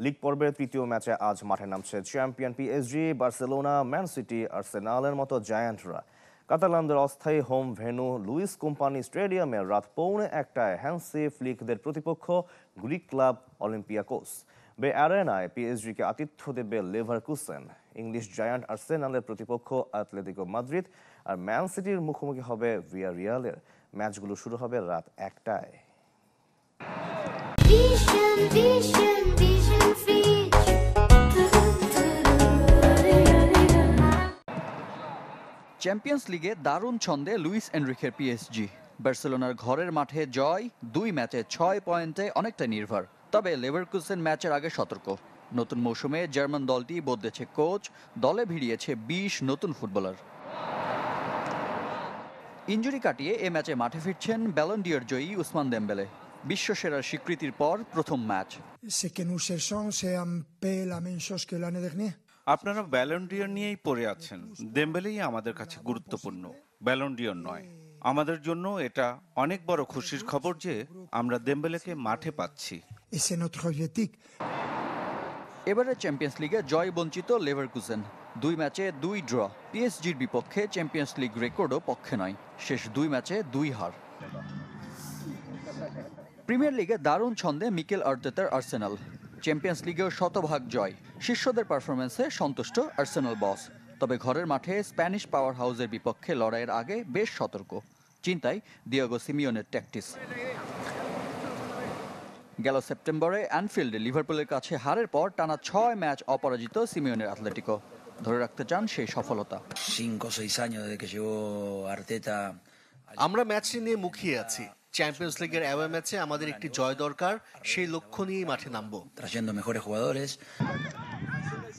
League পর্বের তৃতীয় ম্যাচে আজ মাঠে নামছে champion PSG, Barcelona, Man City, আর্সেনালের মতো জায়ান্টরা। কাতালানদের অস্থায়ী হোম ভেন্যু লুইস কোম্পানি স্টেডিয়ামে রাত 1:30টায় হ্যান্সি ফ্লিকদের প্রতিপক্ষ গ্রিক ক্লাব অলিম্পিয়াকোস। বে অ্যারেনায় পিএসজিকে আতিথ্য দেবে লেভারকুসেন। ইংলিশ জায়ান্ট আর্সেনালের প্রতিপক্ষ অ্যাটলেটিকো মাদ্রিদ, আর ম্যান সিটির মুখোমুখি হবে ভিয়ারিয়ালের। ম্যাচগুলো শুরু হবে রাত 1টায়। চ্যাম্পিয়ন্স লিগে দারুণ ছন্দে লুইস এনরিকের পিএসজি। বার্সেলোনার ঘরের মাঠে জয়, 2 ম্যাচে 6 পয়েন্টে অনেকটা নির্ভর। তবে লেভারকুসেন ম্যাচের আগে সতর্ক। নতুন মৌসুমে জার্মান দলটি বদলেছে কোচ, দলে ভিড়িয়েছে 20 নতুন ফুটবলার। ইনজুরি কাটিয়ে এ ম্যাচে মাঠে ফিরছেন ব্যালন ডি'র জয়ী উসমান দেমবেলে। বিশ্বসেরার স্বীকৃতির পর প্রথম ম্যাচ। আপনারা ব্যালন ডি'র নিয়েই পড়ে আছেন। দেমবেলেই আমাদের কাছে গুরুত্বপূর্ণ, ব্যালন ডি'র নয়। আমাদের জন্য এটা অনেক বড় খুশির খবর যে আমরা দেমবেলেকে মাঠে পাচ্ছি। এবারে চ্যাম্পিয়ন্স লিগে জয় বঞ্চিত লেভারকুসেন। 2 ম্যাচে 2 ড্র। পিএসজির বিপক্ষে চ্যাম্পিয়ন্স লিগ রেকর্ডও পক্ষে নয়। শেষ 2 ম্যাচে 2 হার। প্রিমিয়ার লিগে দারুণ ছন্দে মিকেল আর্তেতার আর্সেনাল। চ্যাম্পিয়ন্স লিগেও শতভাগ জয়। শিষ্যদের পারফরমেন্সে সন্তুষ্ট আর্সেনাল বস। তবে ঘরের মাঠে স্প্যানিশ পাওয়ার হাউসের বিপক্ষে লড়াইয়ের আগে বেশ সতর্ক। চিন্তায় দিয়েগো সিমিওনের ট্যাকটিস। গেল সেপ্টেম্বরে অ্যানফিল্ডে লিভারপুলের কাছে হারের পর টানা 6 ম্যাচ অপরাজিত সিমিওনের অ্যাথলেটিকো। ধরে রাখতে চান সেই সফলতা। আমরা ম্যাচটি নিয়ে মুখিয়ে আছি। চ্যাম্পিয়ন্স লিগের অ্যাওয়ে ম্যাচে আমাদের একটি জয় দরকার, সেই লক্ষ্য নিয়েই মাঠে নামবো।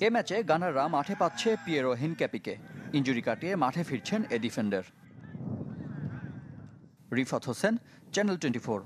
এ ম্যাচে গানাররা মাঠে পাচ্ছে পিয়েরো হিনক্যাপিকে। ইনজুরি কাটিয়ে মাঠে ফিরছেন এ ডিফেন্ডার। রিফাত হোসেন, চ্যানেল 24।